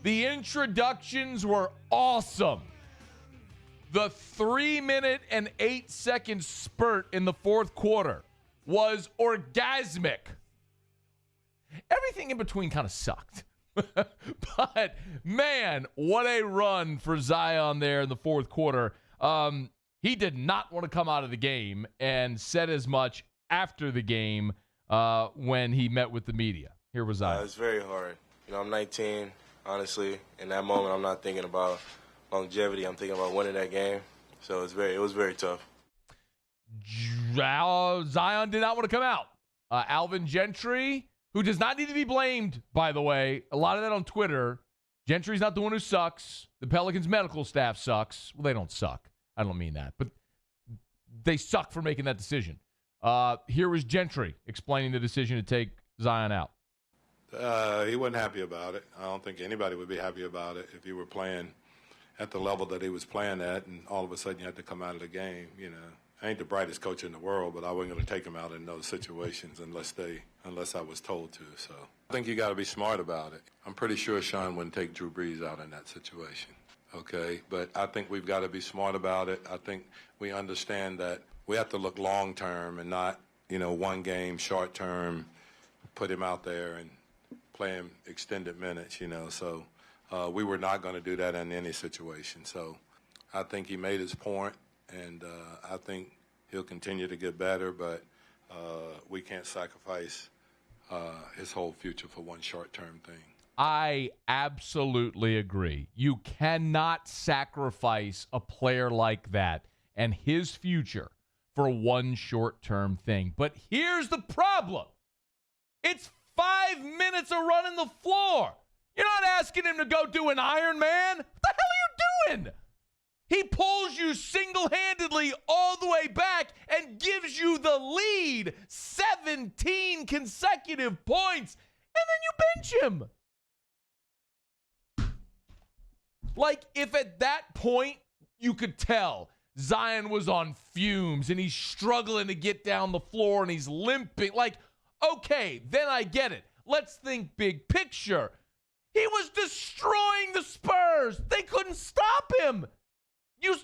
The introductions were awesome. The 3-minute and 8-second spurt in the fourth quarter was orgasmic. Everything in between kind of sucked. But, man, what a run for Zion there in the fourth quarter. He did not want to come out of the game and said as much after the game when he met with the media. Here was Zion. It's very hard. I'm 19, honestly. In that moment, I'm not thinking about longevity. I'm thinking about winning that game. So it was very tough. Zion did not want to come out. Alvin Gentry, who does not need to be blamed, by the way. A lot of that on Twitter. Gentry's not the one who sucks. The Pelicans medical staff sucks. Well, they don't suck. I don't mean that. But they suck for making that decision. Here was Gentry explaining the decision to take Zion out. He wasn't happy about it. I don't think anybody would be happy about it if you were playing at the level that he was playing at, and all of a sudden you had to come out of the game. I ain't the brightest coach in the world, but I wasn't going to take him out in those situations unless I was told to. So I think you got to be smart about it. I'm pretty sure Sean wouldn't take Drew Brees out in that situation. Okay, but I think we've got to be smart about it. I think we understand that we have to look long term and not, one game, short term, put him out there and play him extended minutes, So we were not going to do that in any situation. So I think he made his point, and I think he'll continue to get better, but we can't sacrifice his whole future for one short-term thing. I absolutely agree. You cannot sacrifice a player like that and his future for one short-term thing. But here's the problem. It's 5 minutes of running the floor. You're not asking him to go do an Iron Man. What the hell are you doing? He pulls you single-handedly all the way back and gives you the lead, 17 consecutive points, and then you bench him. Like, if at that point you could tell Zion was on fumes and he's struggling to get down the floor and he's limping, like, okay, then I get it. Let's think big picture. He was destroying the Spurs. They couldn't stop him. You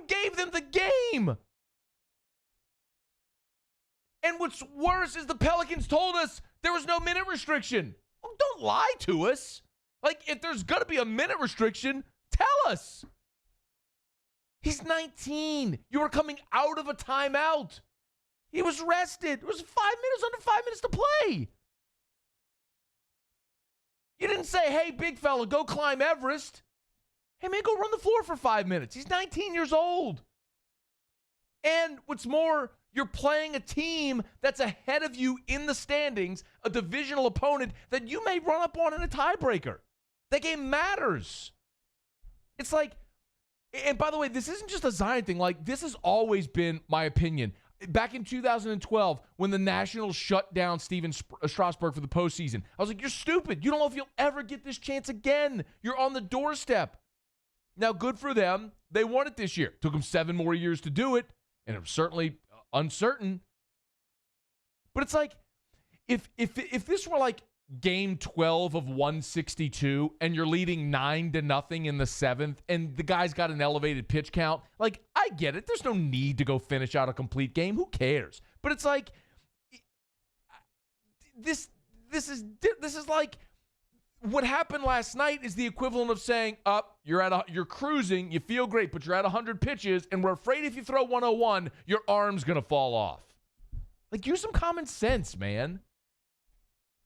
gave them the game. And what's worse is the Pelicans told us there was no minute restriction. Well, don't lie to us. Like, if there's going to be a minute restriction, tell us. He's 19. You were coming out of a timeout. He was rested. It was 5 minutes, under 5 minutes to play. You didn't say, hey, big fella, go climb Everest. Hey, man, go run the floor for 5 minutes. He's 19 years old. And what's more, you're playing a team that's ahead of you in the standings, a divisional opponent that you may run up on in a tiebreaker. That game matters. It's like, and by the way, this isn't just a Zion thing. Like, this has always been my opinion. Back in 2012, when the Nationals shut down Steven Strasburg for the postseason, I was like, you're stupid. You don't know if you'll ever get this chance again. You're on the doorstep. Now, good for them. They won it this year. Took them 7 more years to do it, and it was certainly uncertain. But it's like, if this were like game 12 of 162 and you're leading 9-0 in the 7th and the guy's got an elevated pitch count, like, I get it. There's no need to go finish out a complete game. Who cares? But it's like, this is like, what happened last night is the equivalent of saying, you're cruising, you feel great, but you're at 100 pitches, and we're afraid if you throw 101, your arm's going to fall off. Like, use some common sense, man.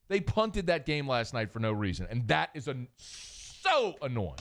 They punted that game last night for no reason, and that is so annoying.